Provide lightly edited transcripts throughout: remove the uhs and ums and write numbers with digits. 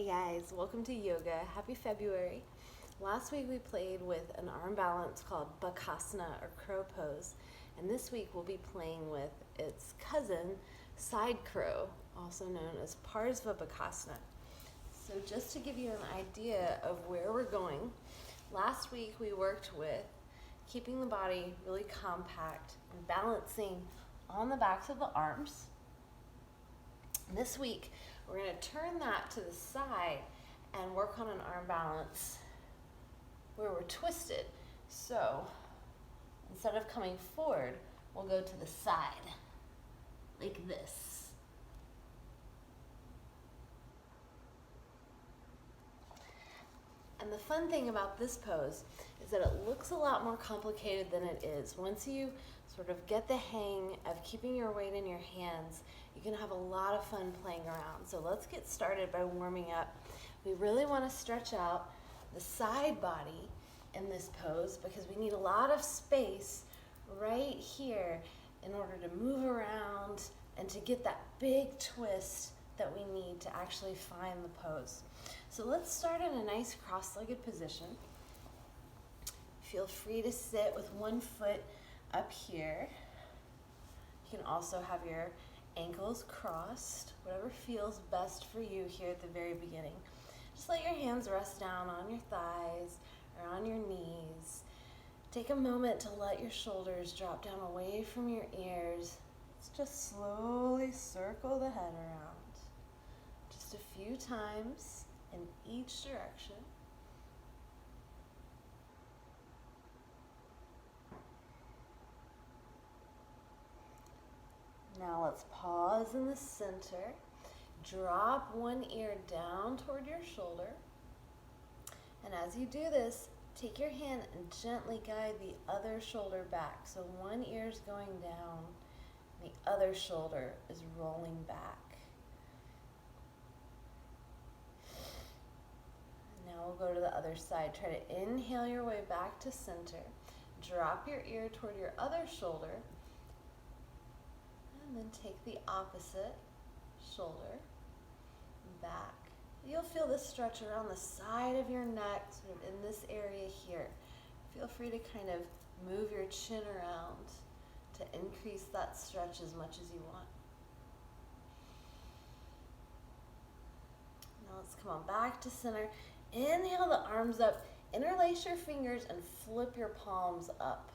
Hey guys, welcome to yoga. Happy February. Last week we played with an arm balance called Bakasana or crow pose, and this week we'll be playing with its cousin, side crow, also known as Parsva Bakasana. So just to give you an idea of where we're going, last week we worked with keeping the body really compact and balancing on the backs of the arms. This week we're going to turn that to the side and work on an arm balance where we're twisted. So instead of coming forward, we'll go to the side like this. And the fun thing about this pose is that it looks a lot more complicated than it is. Once you sort of get the hang of keeping your weight in your hands, you can have a lot of fun playing around. So let's get started by warming up. We really want to stretch out the side body in this pose because we need a lot of space right here in order to move around and to get that big twist that we need to actually find the pose. So let's start in a nice cross-legged position. Feel free to sit with one foot up here. You can also have your ankles crossed, whatever feels best for you here at the very beginning. Just let your hands rest down on your thighs or on your knees. Take a moment to let your shoulders drop down away from your ears. Let's just slowly circle the head around. Just a few times in each direction. Now let's pause in the center. Drop one ear down toward your shoulder. And as you do this, take your hand and gently guide the other shoulder back. So one ear is going down, and the other shoulder is rolling back. And now we'll go to the other side. Try to inhale your way back to center. Drop your ear toward your other shoulder. And then take the opposite shoulder back. You'll feel this stretch around the side of your neck, sort of in this area here. Feel free to kind of move your chin around to increase that stretch as much as you want. Now let's come on back to center. Inhale the arms up, interlace your fingers and flip your palms up.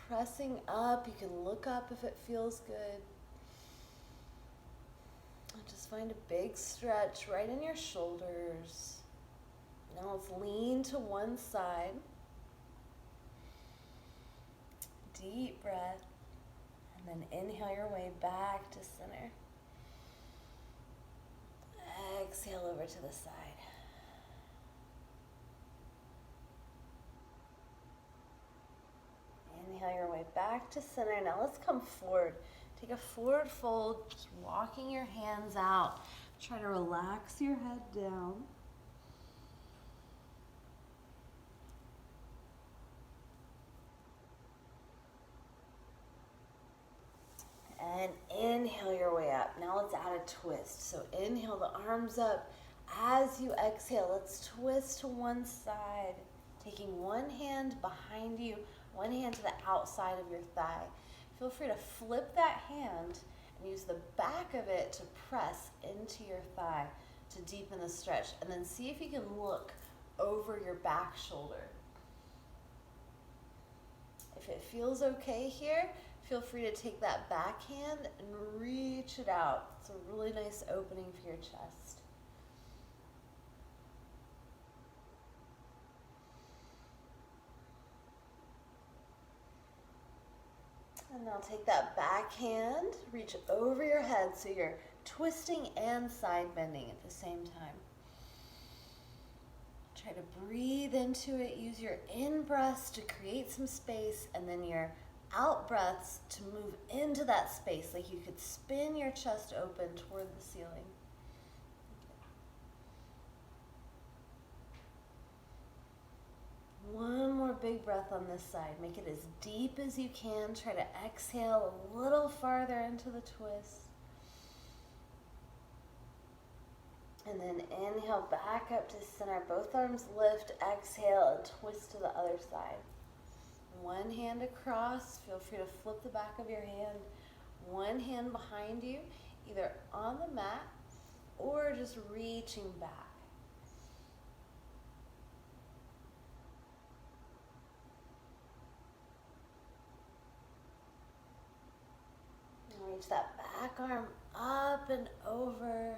Pressing up, you can look up if it feels good. Just find a big stretch right in your shoulders. Now let's lean to one side. Deep breath. And then inhale your way back to center. Exhale over to the side. Inhale your way back to center. Now let's come forward. Take a forward fold, just walking your hands out. Try to relax your head down. And inhale your way up. Now let's add a twist. So inhale the arms up. As you exhale, let's twist to one side. Taking one hand behind you, one hand to the outside of your thigh. Feel free to flip that hand and use the back of it to press into your thigh to deepen the stretch. And then see if you can look over your back shoulder. If it feels okay here, feel free to take that back hand and reach it out. It's a really nice opening for your chest. And now take that back hand, reach over your head so you're twisting and side bending at the same time. Try to breathe into it. Use your in-breaths to create some space and then your out-breaths to move into that space, like you could spin your chest open toward the ceiling. One more big breath on this side. Make it as deep as you can. Try to exhale a little farther into the twist. And And then inhale back up to center. Both arms lift, exhale, and twist to the other side. One hand across. Feel free to flip the back of your hand. One hand behind you, either on the mat or just reaching back. And reach that back arm up and over.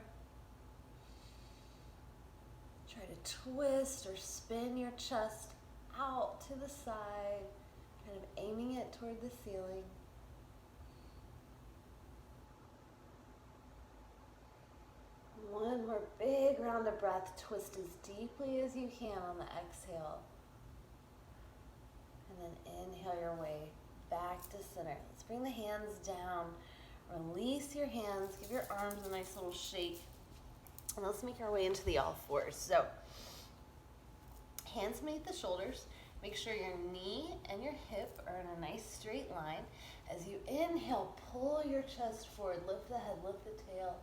Try to twist or spin your chest out to the side, kind of aiming it toward the ceiling. One more big round of breath. Twist as deeply as you can on the exhale. And then inhale your way back to center. Let's bring the hands down. Release your hands. Give your arms a nice little shake. And let's make our way into the all fours. So, hands beneath the shoulders. Make sure your knee and your hip are in a nice straight line. As you inhale, pull your chest forward. Lift the head, lift the tail.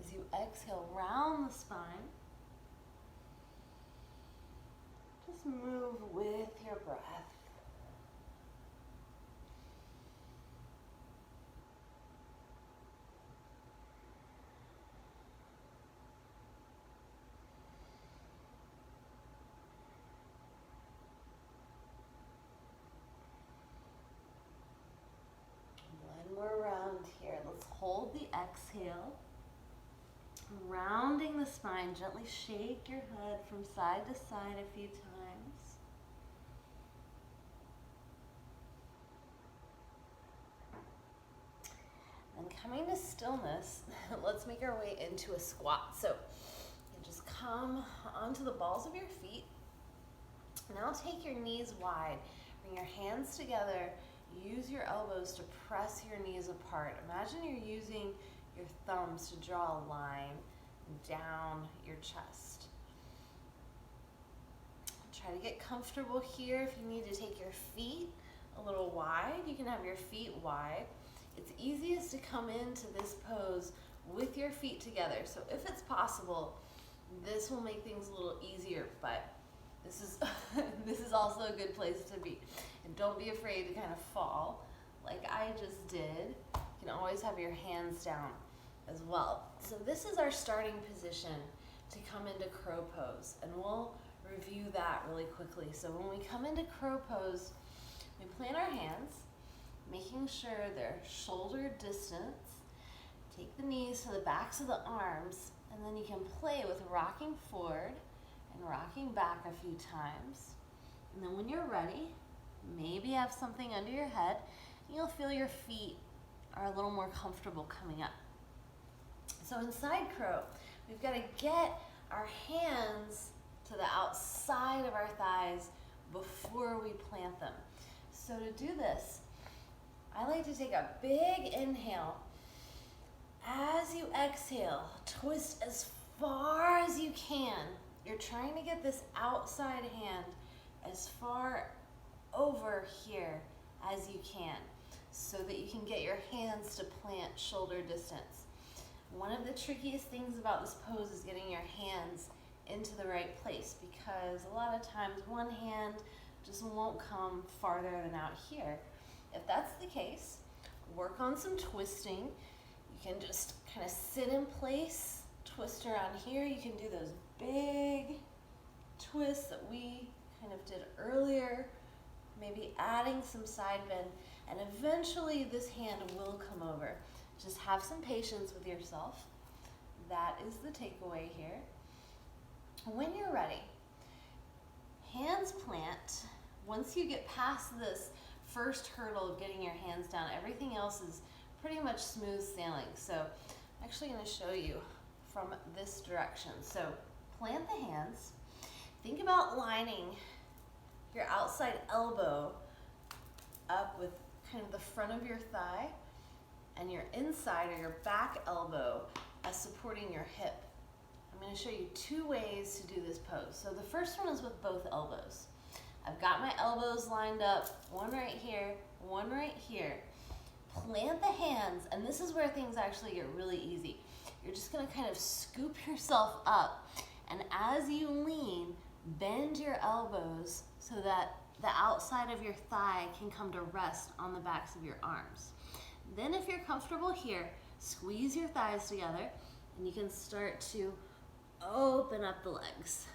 As you exhale, round the spine. Just move with your breath. One more round here. Let's hold the exhale. Rounding the spine, gently shake your head from side to side a few times. And coming to stillness, let's make our way into a squat. So you just come onto the balls of your feet. Now take your knees wide. Bring your hands together. Use your elbows to press your knees apart. Imagine you're using your thumbs to draw a line down your chest. Try to get comfortable here. If you need to take your feet a little wide, you can have your feet wide. It's easiest to come into this pose with your feet together. So if it's possible, this will make things a little easier, but this is this is also a good place to be. And don't be afraid to kind of fall like I just did. You can always have your hands down as well. So this is our starting position to come into crow pose, and we'll review that really quickly. So when we come into crow pose, we plant our hands, making sure they're shoulder distance. Take the knees to the backs of the arms, and then you can play with rocking forward and rocking back a few times. And then when you're ready, maybe have something under your head, and you'll feel your feet are a little more comfortable coming up. So in side crow, we've got to get our hands to the outside of our thighs before we plant them. So to do this, I like to take a big inhale. As you exhale, twist as far as you can. You're trying to get this outside hand as far over here as you can, so that you can get your hands to plant shoulder distance. One of the trickiest things about this pose is getting your hands into the right place, because a lot of times one hand just won't come farther than out here. If that's the case, work on some twisting. You can just kind of sit in place, twist around here. You can do those big twists that we kind of did earlier, maybe adding some side bend, and eventually this hand will come over. Just have some patience with yourself. That is the takeaway here. When you're ready, hands plant. Once you get past this first hurdle of getting your hands down, everything else is pretty much smooth sailing. So I'm actually going to show you from this direction. So plant the hands. Think about lining your outside elbow up with kind of the front of your thigh, and your inside or your back elbow as supporting your hip. I'm going to show you two ways to do this pose. So the first one is with both elbows. I've got my elbows lined up, one right here, one right here. Plant the hands, and this is where things actually get really easy. you're just gonna kind of scoop yourself up, and as you lean, bend your elbows so that the outside of your thigh can come to rest on the backs of your arms. Then if you're comfortable here, squeeze your thighs together and you can start to open up the legs.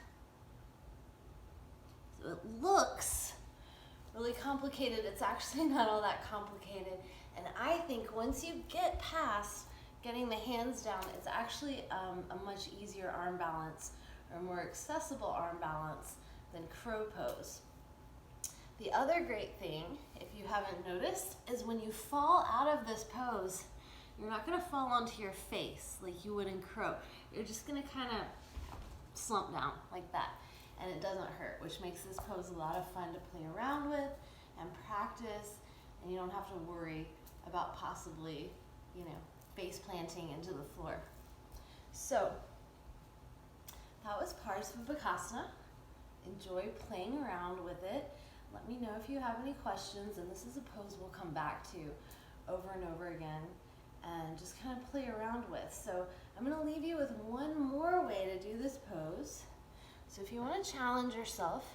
So it looks really complicated. It's actually not all that complicated. And I think once you get past getting the hands down, it's actually a much easier arm balance or more accessible arm balance than crow pose. The other great thing, if you haven't noticed, is when you fall out of this pose, you're not gonna fall onto your face like you would in crow. You're just gonna kind of slump down like that, and it doesn't hurt, which makes this pose a lot of fun to play around with and practice, and you don't have to worry about possibly, face planting into the floor. So that was Parsva Bakasana. Enjoy playing around with it. Let me know if you have any questions, and this is a pose we'll come back to over and over again and just kind of play around with. So I'm going to leave you with one more way to do this pose. So if you want to challenge yourself,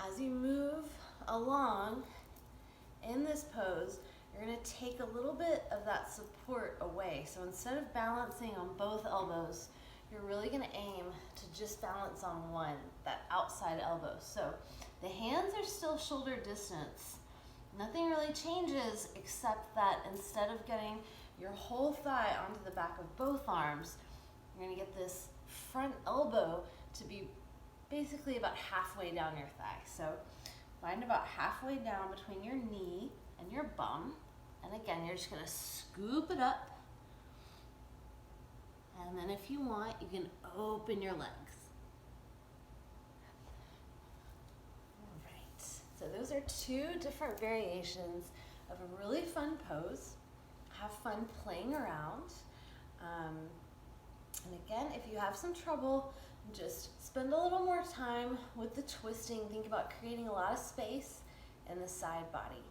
as you move along in this pose, you're going to take a little bit of that support away. So instead of balancing on both elbows, you're really going to aim to just balance on one, that outside elbow. So the hands are still shoulder distance. Nothing really changes except that instead of getting your whole thigh onto the back of both arms, you're going to get this front elbow to be basically about halfway down your thigh. So find about halfway down between your knee and your bum. And again, you're just going to scoop it up. And then if you want, you can open your legs. All right. So those are two different variations of a really fun pose. Have fun playing around. And again, if you have some trouble, just spend a little more time with the twisting. Think about creating a lot of space in the side body.